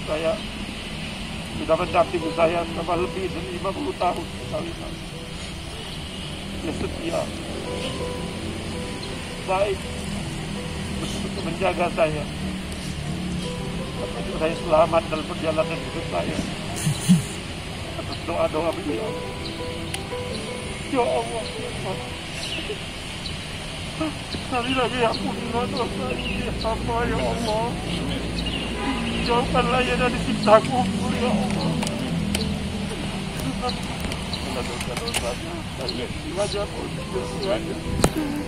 Saya sudah mendampingi saya selama lebih dari 50 tahun. Dia setia, baik, betul-betul menjaga saya. Sampai saya selamat dalam perjalanan hidup saya. Atas doa-doa beliau. Ya Allah, sekali lagi ampunilah dosa ini hamba, ya Allah. Jauhkanlah ia dari siksa kubur, ya Allah. Dosa-dosanya, kalian di wajah dosa-dosanya,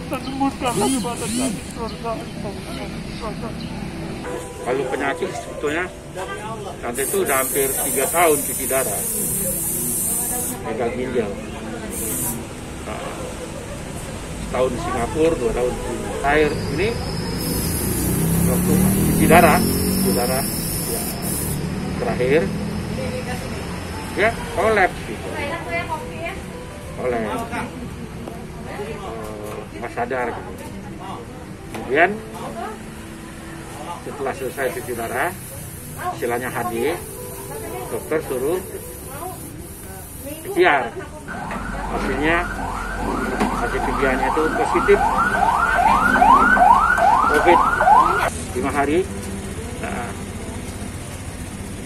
dan tembuskanlah kepada kami surga. Kalau penyakit sebetulnya, tante itu udah hampir 3 tahun cuci darah, gagal ginjal. Tahun di Singapura, 2 tahun di air ini, waktu cuci darah ya, terakhir dia kolaps gitu, kolaps, nggak sadar gitu. Kemudian setelah selesai cuci darah, istilahnya HD, dokter suruh PCR, hasilnya hasil PCR-nya itu positif COVID. 5 hari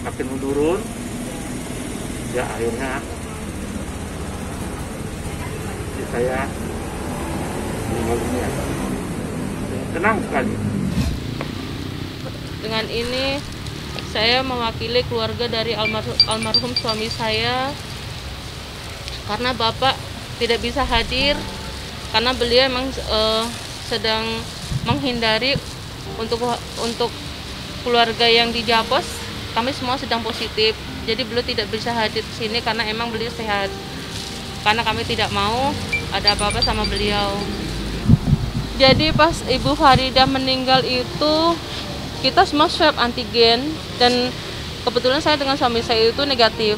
makin menurun, ya akhirnya saya meninggal dunia. Tenang sekali. Dengan ini saya mewakili keluarga dari almarhum suami saya, karena Bapak tidak bisa hadir karena beliau memang sedang menghindari untuk keluarga yang di Japos. Kami semua sedang positif, jadi beliau tidak bisa hadir di sini karena emang beliau sehat. Karena kami tidak mau ada apa-apa sama beliau. Jadi pas Ibu Faridah meninggal itu kita semua swab antigen, dan kebetulan saya dengan suami saya itu negatif.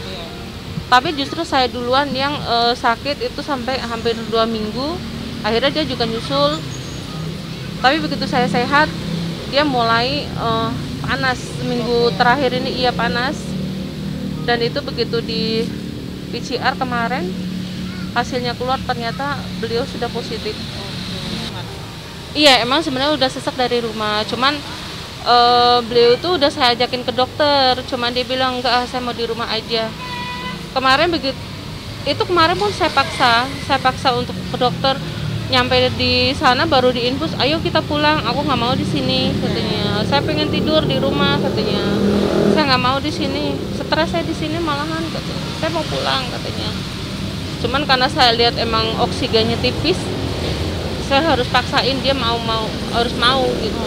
Tapi justru saya duluan yang sakit itu sampai hampir 2 minggu. Akhirnya dia juga nyusul. Tapi begitu saya sehat, dia mulai panas. Minggu terakhir ini ia panas. Dan itu begitu di PCR kemarin, hasilnya keluar ternyata beliau sudah positif. Iya, emang sebenarnya udah sesak dari rumah. Cuman beliau tuh udah saya ajakin ke dokter. Cuman dia bilang enggak, saya mau di rumah aja. Kemarin kemarin pun saya paksa untuk ke dokter. Nyampe di sana baru diinfus, ayo kita pulang, aku nggak mau di sini katanya. Saya pengen tidur di rumah katanya. Saya nggak mau di sini, stres saya di sini malahan katanya. Saya mau pulang katanya. Cuman karena saya lihat emang oksigennya tipis, saya harus paksain dia harus mau gitu.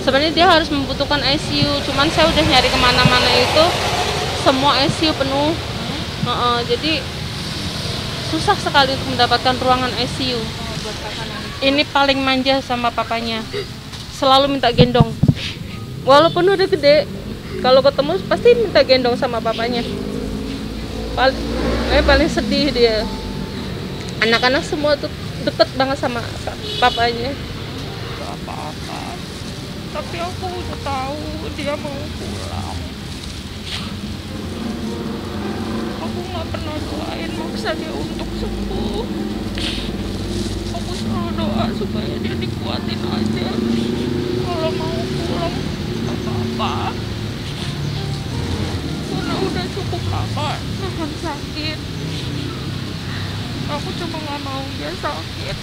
Sebenarnya dia harus membutuhkan ICU, cuman saya udah nyari kemana-mana itu semua ICU penuh. Jadi susah sekali untuk mendapatkan ruangan ICU. Ini paling manja sama papanya, selalu minta gendong. Walaupun udah gede, kalau ketemu pasti minta gendong sama papanya. Paling sedih dia. Anak-anak semua tuh deket banget sama papanya. Apa-apa, tapi aku udah tahu dia mau pulang. Aku nggak pernah doain maksa dia untuk sembuh. Aku selalu doa supaya dia dikuatin aja. Kalau mau pulang, nggak apa-apa. Karena udah cukup lama nahan sakit. aku cuma nggak mau dia sakit.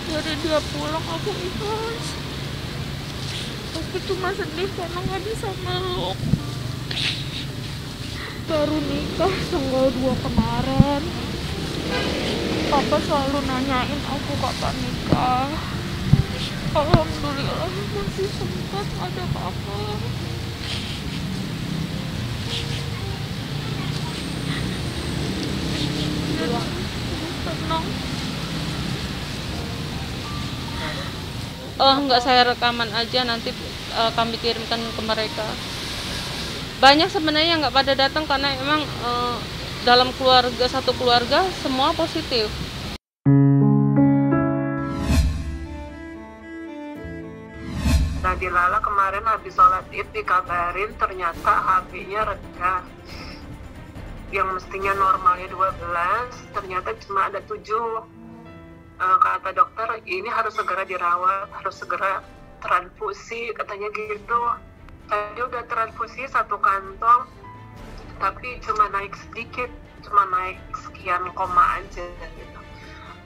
Dari dia pulang aku ikhlas. Aku cuma sedih karena nggak bisa meluk. Baru nikah tanggal 2 kemarin. Papa selalu nanyain aku kapan nikah. Alhamdulillah masih sempat ada papa. Tenang. Enggak, saya rekaman aja, nanti kami kirimkan ke mereka. Banyak sebenarnya yang nggak pada datang karena emang dalam keluarga, satu keluarga semua positif. Nadilala kemarin habis sholat id dikabarin ternyata HB-nya rendah. Yang mestinya normalnya 12, ternyata cuma ada 7. Kata dokter ini harus segera dirawat, harus segera transfusi, katanya gitu. Tadi udah transfusi 1 kantong, tapi cuma naik sedikit, cuma naik sekian koma aja gitu.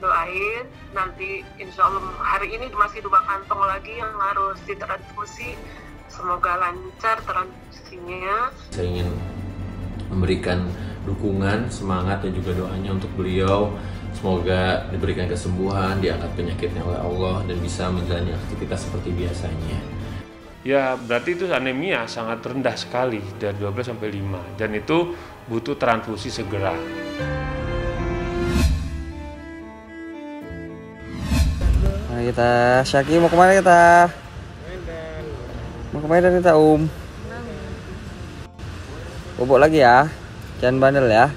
Doain nanti insya Allah hari ini masih 2 kantong lagi yang harus ditransfusi, semoga lancar transfusinya. Saya ingin memberikan dukungan, semangat dan juga doanya untuk beliau. Semoga diberikan kesembuhan, diangkat penyakitnya oleh Allah dan bisa menjalani aktivitas seperti biasanya. Ya berarti itu anemia sangat rendah sekali dari 12 sampai 5 dan itu butuh transfusi segera. Nah kita, Syaki mau kemana kita? Mau kemana kita Bobok lagi ya, jangan bandel ya,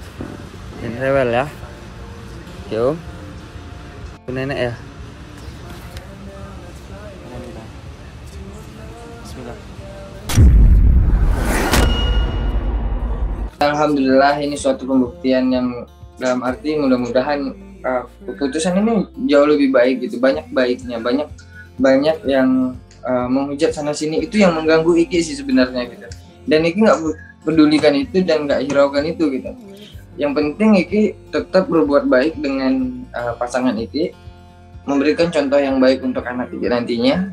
jangan rewel ya. Oke nenek ya. Alhamdulillah ini suatu pembuktian yang dalam arti mudah-mudahan keputusan ini jauh lebih baik gitu. Banyak baiknya, banyak yang menghujat sana sini itu yang mengganggu Iki sih sebenarnya gitu. Dan Iki nggak pedulikan itu dan nggak hiraukan itu gitu. Yang penting Iki tetap berbuat baik dengan pasangan Iki, memberikan contoh yang baik untuk anak Iki nantinya.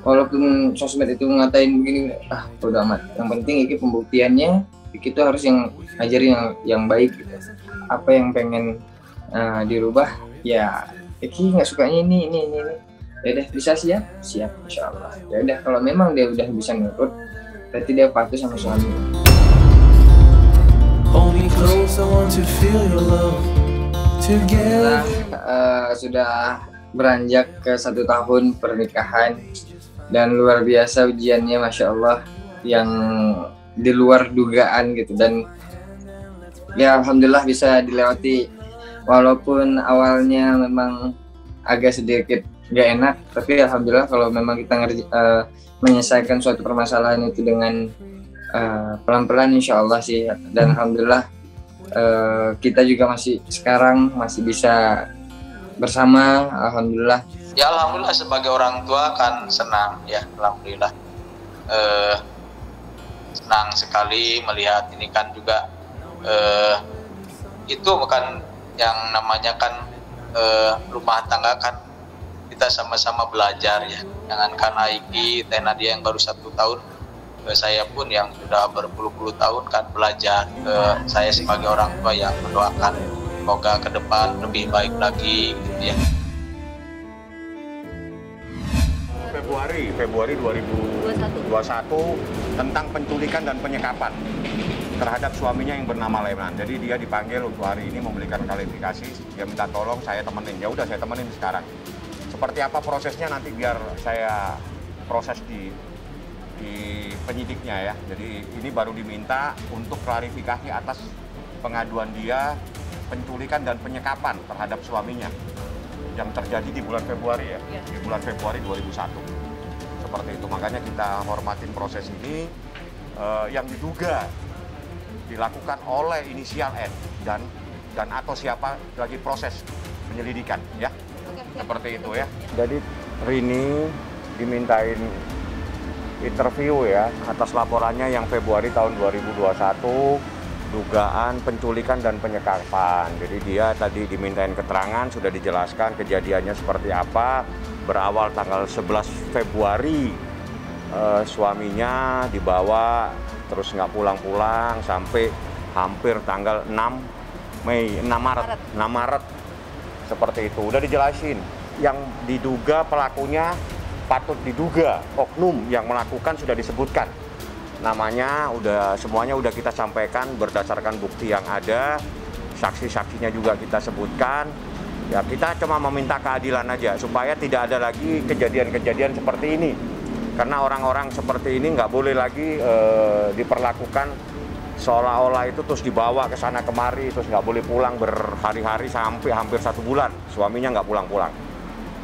Walaupun sosmed itu ngatain begini, udah amat. Yang penting Iki pembuktiannya, Iki itu harus yang ngajarin yang baik gitu. Apa yang pengen dirubah, ya Iki nggak sukanya ini. Ya udah bisa siap, insya Allah. Ya udah kalau memang dia udah bisa nurut, berarti dia patuh sama suami. Sudah beranjak ke 1 tahun pernikahan dan luar biasa ujiannya, masya Allah, yang di luar dugaan gitu, dan ya alhamdulillah bisa dilewati. Walaupun awalnya memang agak sedikit gak enak, tapi alhamdulillah kalau memang kita menyelesaikan suatu permasalahan itu dengan pelan-pelan insya Allah sih, dan alhamdulillah kita juga sekarang masih bisa bersama, alhamdulillah. Ya alhamdulillah sebagai orang tua kan senang ya, alhamdulillah senang sekali melihat ini kan juga itu bukan yang namanya kan rumah tangga kan kita sama-sama belajar ya, jangankan Aiki, Nadia yang baru 1 tahun, saya pun yang sudah berpuluh-puluh tahun kan belajar. Saya sebagai orang tua yang mendoakan semoga ke depan lebih baik lagi gitu ya. Februari 2021 tentang penculikan dan penyekapan terhadap suaminya yang bernama Leman. Jadi dia dipanggil untuk hari ini memberikan klarifikasi. Dia minta tolong saya temenin. Ya udah saya temenin sekarang. Seperti apa prosesnya nanti biar saya proses di penyidiknya ya. Jadi ini baru diminta untuk klarifikasi atas pengaduan dia penculikan dan penyekapan terhadap suaminya yang terjadi di bulan Februari ya, di bulan Februari 2001. Seperti itu, makanya kita hormatin proses ini yang diduga dilakukan oleh inisial N dan atau siapa lagi proses penyelidikan ya. Seperti itu ya. Jadi Rini dimintain interview ya atas laporannya yang Februari tahun 2021 dugaan penculikan dan penyekapan. Jadi dia tadi dimintain keterangan, sudah dijelaskan kejadiannya seperti apa. Berawal tanggal 11 Februari, suaminya dibawa terus nggak pulang-pulang sampai hampir tanggal 6 Maret. Seperti itu. Udah dijelasin. Yang diduga pelakunya patut diduga oknum yang melakukan sudah disebutkan. Namanya semuanya udah kita sampaikan berdasarkan bukti yang ada, saksi-saksinya juga kita sebutkan. Ya kita cuma meminta keadilan aja supaya tidak ada lagi kejadian-kejadian seperti ini. Karena orang-orang seperti ini nggak boleh lagi diperlakukan seolah-olah itu terus dibawa ke sana kemari, terus nggak boleh pulang berhari-hari sampai hampir 1 bulan. Suaminya nggak pulang-pulang.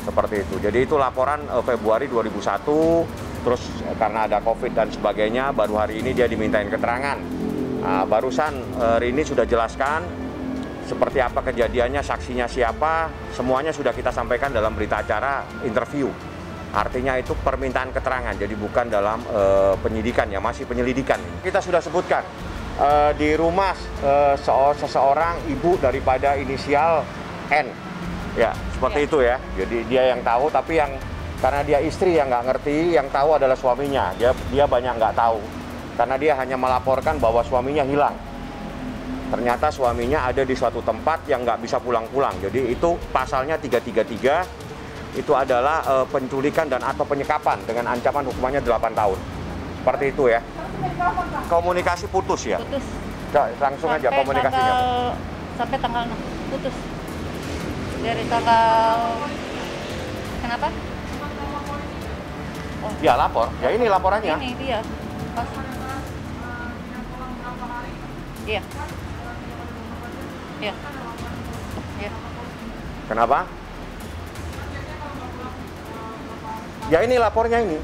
Seperti itu. Jadi itu laporan Februari 2001. Terus karena ada COVID dan sebagainya, baru hari ini dia dimintain keterangan. Barusan Rini sudah jelaskan seperti apa kejadiannya, saksinya siapa, semuanya sudah kita sampaikan dalam berita acara interview. Artinya itu permintaan keterangan, jadi bukan dalam penyidikan ya, masih penyelidikan. Kita sudah sebutkan di rumah seseorang ibu daripada inisial N. Ya, seperti itu ya. Jadi dia yang tahu, tapi karena dia istri yang nggak ngerti, yang tahu adalah suaminya. Dia banyak nggak tahu, karena dia hanya melaporkan bahwa suaminya hilang. Ternyata suaminya ada di suatu tempat yang nggak bisa pulang-pulang. Jadi itu pasalnya 333, itu adalah penculikan dan atau penyekapan dengan ancaman hukumannya 8 tahun. Seperti itu ya. Komunikasi putus ya? Putus. Langsung aja komunikasinya. Sampai tanggal 6, putus. Dari tanggal... Kenapa? Oh. Ya lapor, ya ini laporannya. Ini dia. Pas. Iya. Iya. Iya. Kenapa? Ya ini lapornya ini.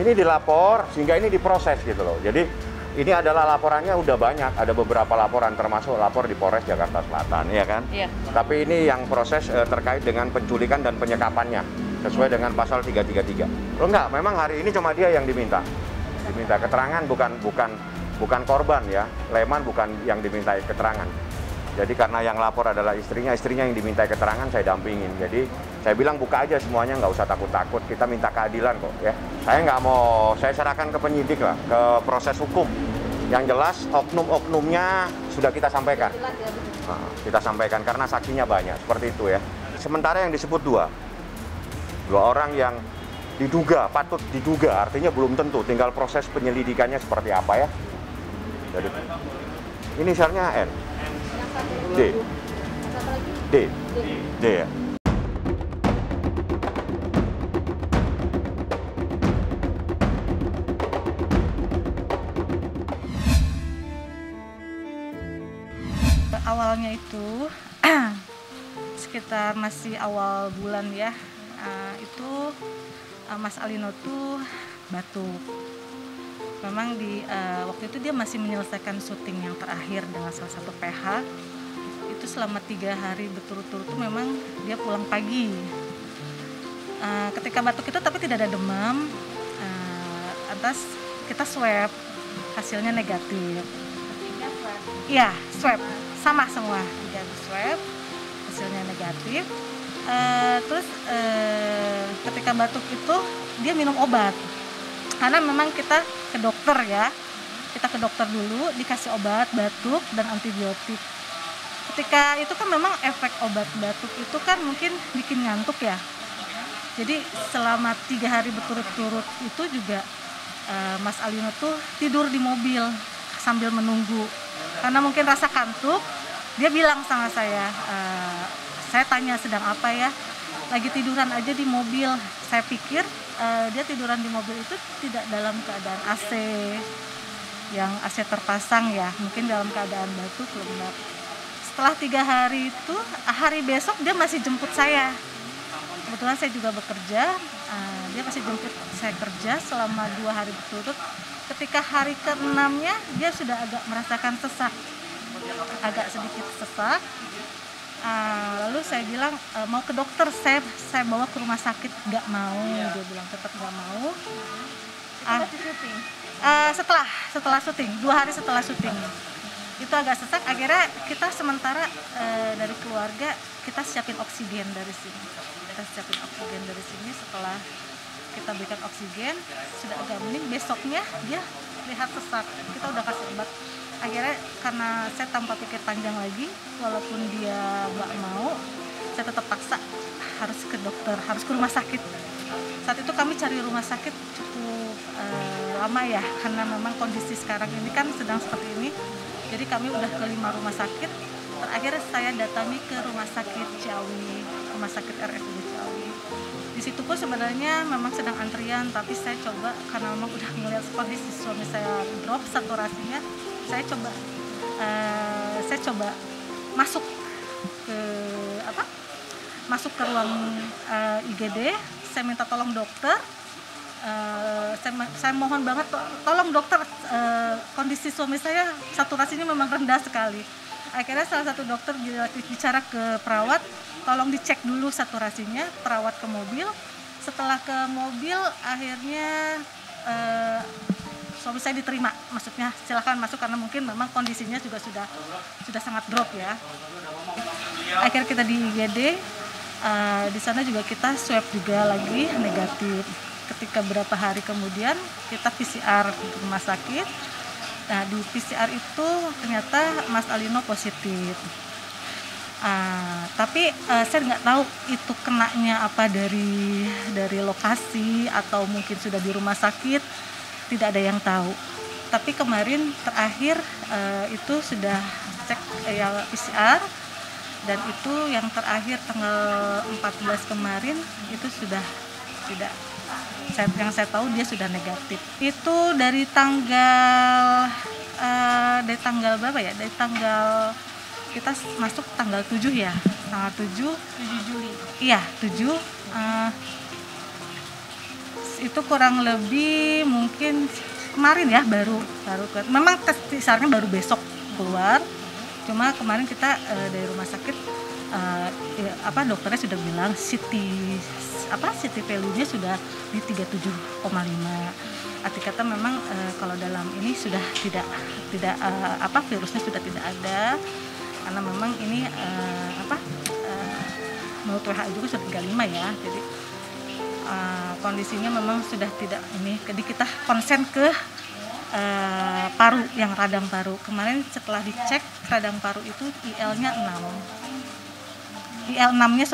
Ini dilapor sehingga ini diproses gitu loh. Jadi ini adalah laporannya udah banyak, ada beberapa laporan termasuk lapor di Polres Jakarta Selatan, ya kan? Iya. Tapi ini yang proses terkait dengan penculikan dan penyekapannya sesuai dengan pasal 333. Oh enggak, memang hari ini cuma dia yang diminta keterangan, bukan korban ya. Leman bukan yang dimintai keterangan. Jadi karena yang lapor adalah istrinya yang dimintai keterangan, saya dampingin. Jadi saya bilang buka aja semuanya, nggak usah takut-takut, kita minta keadilan kok ya. Saya nggak mau, saya serahkan ke penyidik lah, ke proses hukum. Yang jelas oknum-oknumnya sudah kita sampaikan. Kita sampaikan karena saksinya banyak, seperti itu ya. Sementara yang disebut dua orang yang patut diduga, artinya belum tentu, tinggal proses penyelidikannya seperti apa ya. Jadi inisialnya N. D ya. Awalnya itu sekitar masih awal bulan ya, itu Mas Alino tuh batuk. Memang waktu itu dia masih menyelesaikan syuting yang terakhir dengan salah satu PH. Itu selama 3 hari berturut-turut tuh memang dia pulang pagi. Ketika batuk itu tapi tidak ada demam. Atas kita swab, hasilnya negatif. Iya, swab. Sama semua, 3 swab, hasilnya negatif. Terus ketika batuk itu dia minum obat. Karena memang kita ke dokter ya, kita ke dokter dulu, dikasih obat batuk dan antibiotik. Ketika itu kan memang efek obat batuk itu kan mungkin bikin ngantuk ya. Jadi selama 3 hari berturut-turut itu juga Mas Alino tuh tidur di mobil sambil menunggu. Karena mungkin rasa kantuk, dia bilang sama saya tanya sedang apa ya, lagi tiduran aja di mobil. Saya pikir dia tiduran di mobil itu tidak dalam keadaan AC, yang AC terpasang ya, mungkin dalam keadaan batuk lembab. Setelah 3 hari itu, hari besok dia masih jemput saya. Kebetulan saya juga bekerja, dia masih jemput saya kerja selama 2 hari berturut. Ketika hari ke-6-nya dia sudah agak merasakan sesak, agak sedikit sesak. Lalu saya bilang mau ke dokter, saya bawa ke rumah sakit, nggak mau, dia bilang tetap nggak mau. Setelah syuting, 2 hari setelah syuting. itu agak sesak. Akhirnya kita sementara dari keluarga kita siapin oksigen dari sini. Setelah kita berikan oksigen sudah agak mending, besoknya dia lihat sesak, kita udah kasih obat. Akhirnya karena saya tanpa pikir panjang lagi, walaupun dia nggak mau, saya tetap paksa harus ke dokter, harus ke rumah sakit. Saat itu kami cari rumah sakit cukup lama ya, karena memang kondisi sekarang ini kan sedang seperti ini. Jadi kami udah ke 5 rumah sakit. Terakhir saya datangi ke rumah sakit Ciawi, rumah sakit RSUD Ciawi. Di situ pun sebenarnya memang sedang antrian, tapi saya coba karena memang udah melihat kondisi suami saya drop saturasinya, saya coba masuk ke ruang IGD. Saya minta tolong dokter, saya mohon banget tolong dokter, kondisi suami saya saturasinya memang rendah sekali. Akhirnya salah satu dokter bicara ke perawat, tolong dicek dulu saturasinya. Perawat ke mobil, setelah ke mobil akhirnya suami saya diterima, maksudnya silakan masuk karena mungkin memang kondisinya juga sudah sangat drop ya. Akhirnya kita di IGD, di sana juga kita swab juga lagi negatif. Ketika berapa hari kemudian kita PCR ke rumah sakit. Nah, di PCR itu ternyata Mas Alino positif. Tapi saya nggak tahu itu kenanya apa dari lokasi atau mungkin sudah di rumah sakit, tidak ada yang tahu. Tapi kemarin terakhir itu sudah cek PCR, dan itu yang terakhir tanggal 14 kemarin itu sudah tidak. Yang saya tahu dia sudah negatif. Itu dari tanggal berapa ya? Dari tanggal kita masuk tanggal 7 ya. Tanggal 7 Juli. Iya, 7. Itu kurang lebih mungkin kemarin ya baru memang tes PCR-nya baru besok keluar. Cuma kemarin kita dari rumah sakit dokternya sudah bilang CT value-nya sudah di 37,5. Arti kata memang kalau dalam ini sudah tidak virusnya sudah tidak ada, karena memang ini menurut WHO juga sudah 35 ya. Jadi kondisinya memang sudah tidak ini. Jadi kita konsen ke paru, yang radang paru. Kemarin setelah dicek radang paru itu IL-nya 6. IL6-nya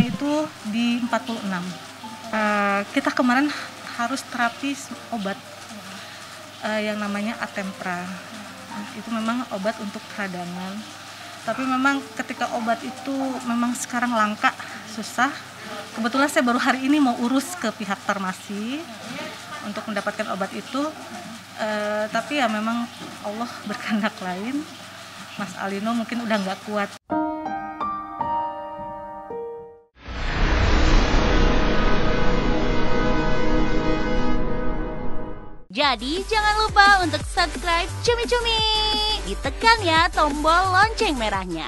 itu di 46. Kita kemarin harus terapi obat yang namanya Atempra. Itu memang obat untuk peradangan. Tapi memang ketika obat itu memang sekarang langka, susah. Kebetulan saya baru hari ini mau urus ke pihak farmasi untuk mendapatkan obat itu. Tapi ya memang Allah berkehendak lain. Mas Alino mungkin udah nggak kuat. Jadi jangan lupa untuk subscribe Cumi Cumi. Ditekan ya tombol lonceng merahnya.